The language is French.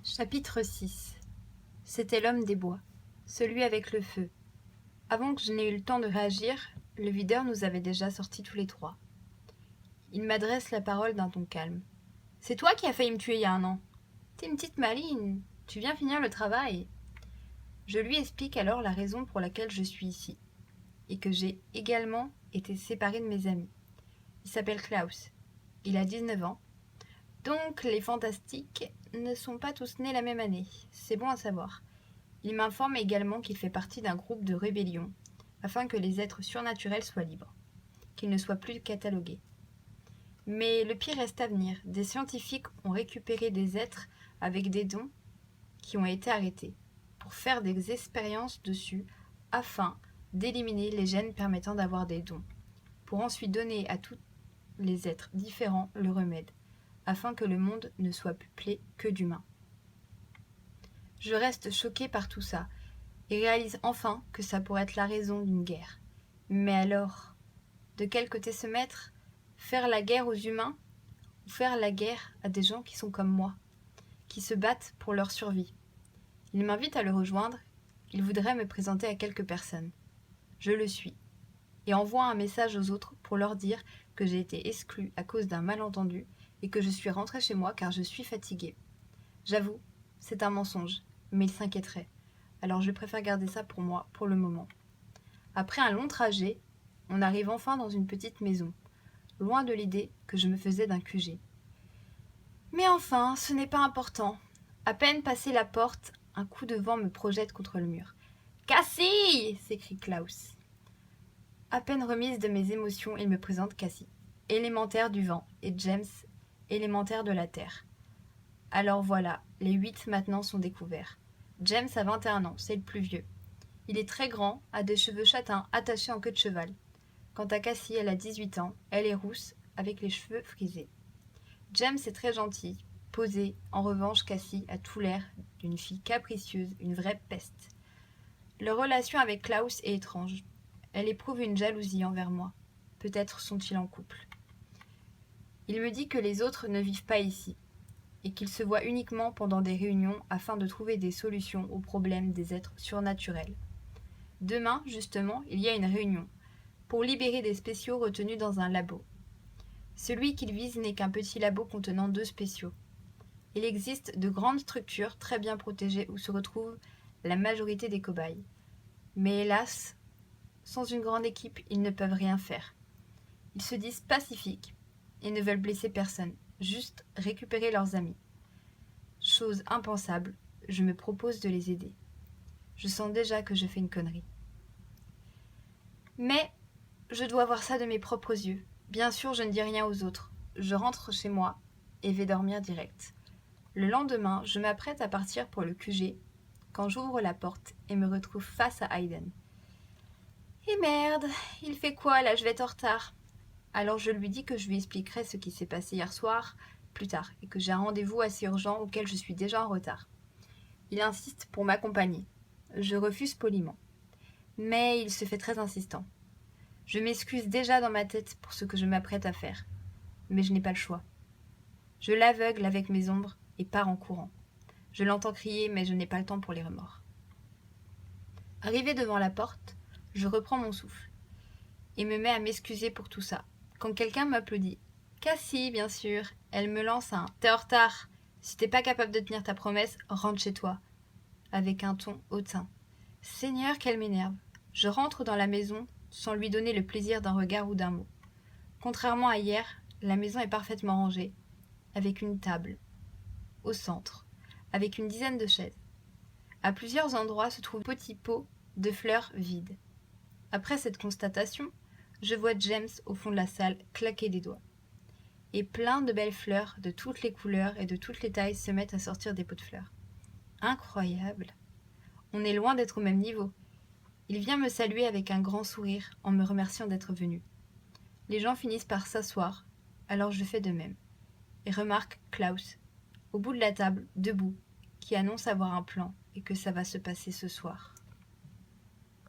Chapitre 6. C'était l'homme des bois, celui avec le feu. Avant que je n'aie eu le temps de réagir, le videur nous avait déjà sortis tous les trois. Il m'adresse la parole d'un ton calme. « C'est toi qui as failli me tuer il y a 1 an. T'es une petite maligne, tu viens finir le travail. » Je lui explique alors la raison pour laquelle je suis ici, et que j'ai également été séparée de mes amis. Il s'appelle Klaus. Il a 19 ans. Donc les fantastiques ne sont pas tous nés la même année, c'est bon à savoir. Il m'informe également qu'il fait partie d'un groupe de rébellion, afin que les êtres surnaturels soient libres, qu'ils ne soient plus catalogués. Mais le pire reste à venir. Des scientifiques ont récupéré des êtres avec des dons qui ont été arrêtés, pour faire des expériences dessus, afin d'éliminer les gènes permettant d'avoir des dons, pour ensuite donner à tous les êtres différents le remède, afin que le monde ne soit peuplé que d'humains. Je reste choquée par tout ça, et réalise enfin que ça pourrait être la raison d'une guerre. Mais alors, de quel côté se mettre? Faire la guerre aux humains, ou faire la guerre à des gens qui sont comme moi, qui se battent pour leur survie? Il m'invite à le rejoindre, il voudrait me présenter à quelques personnes. Je le suis, et envoie un message aux autres pour leur dire que j'ai été exclue à cause d'un malentendu et que je suis rentrée chez moi car je suis fatiguée. J'avoue, c'est un mensonge, mais il s'inquiéterait. Alors je préfère garder ça pour moi pour le moment. Après un long trajet, on arrive enfin dans une petite maison, loin de l'idée que je me faisais d'un QG. Mais enfin, ce n'est pas important. À peine passé la porte, un coup de vent me projette contre le mur. « Cassie !» s'écrie Klaus. À peine remise de mes émotions, il me présente Cassie, élémentaire du vent, et James, élémentaire de la terre. Alors voilà, les 8 maintenant sont découverts. James a 21 ans, c'est le plus vieux. Il est très grand, a des cheveux châtains attachés en queue de cheval. Quant à Cassie, elle a 18 ans, elle est rousse, avec les cheveux frisés. James est très gentil, posé. En revanche, Cassie a tout l'air d'une fille capricieuse, une vraie peste. Leur relation avec Klaus est étrange. Elle éprouve une jalousie envers moi. Peut-être sont-ils en couple. Il me dit que les autres ne vivent pas ici, et qu'ils se voient uniquement pendant des réunions afin de trouver des solutions aux problèmes des êtres surnaturels. Demain, justement, il y a une réunion, pour libérer des spéciaux retenus dans un labo. Celui qu'il vise n'est qu'un petit labo contenant 2 spéciaux. Il existe de grandes structures très bien protégées où se retrouve la majorité des cobayes. Mais hélas, sans une grande équipe, ils ne peuvent rien faire. Ils se disent pacifiques et ne veulent blesser personne, juste récupérer leurs amis. Chose impensable, je me propose de les aider. Je sens déjà que je fais une connerie. Mais je dois voir ça de mes propres yeux. Bien sûr, je ne dis rien aux autres. Je rentre chez moi et vais dormir direct. Le lendemain, je m'apprête à partir pour le QG quand j'ouvre la porte et me retrouve face à Hayden. Et merde, il fait quoi là? Je vais être en retard. Alors je lui dis que je lui expliquerai ce qui s'est passé hier soir plus tard et que j'ai un rendez-vous assez urgent auquel je suis déjà en retard. Il insiste pour m'accompagner. Je refuse poliment. Mais il se fait très insistant. Je m'excuse déjà dans ma tête pour ce que je m'apprête à faire. Mais je n'ai pas le choix. Je l'aveugle avec mes ombres et pars en courant. Je l'entends crier, mais je n'ai pas le temps pour les remords. Arrivé devant la porte, je reprends mon souffle et me mets à m'excuser pour tout ça. Quand quelqu'un m'applaudit, Cassie, bien sûr, elle me lance un « T'es en retard. Si t'es pas capable de tenir ta promesse, rentre chez toi. » avec un ton hautain. Seigneur, qu'elle m'énerve. Je rentre dans la maison sans lui donner le plaisir d'un regard ou d'un mot. Contrairement à hier, la maison est parfaitement rangée, avec une table, au centre, avec une dizaine de chaises. À plusieurs endroits se trouvent petits pots de fleurs vides. Après cette constatation, je vois James au fond de la salle claquer des doigts. Et plein de belles fleurs de toutes les couleurs et de toutes les tailles se mettent à sortir des pots de fleurs. Incroyable! On est loin d'être au même niveau. Il vient me saluer avec un grand sourire en me remerciant d'être venu. Les gens finissent par s'asseoir, alors je fais de même. Et remarque Klaus, au bout de la table, debout, qui annonce avoir un plan et que ça va se passer ce soir.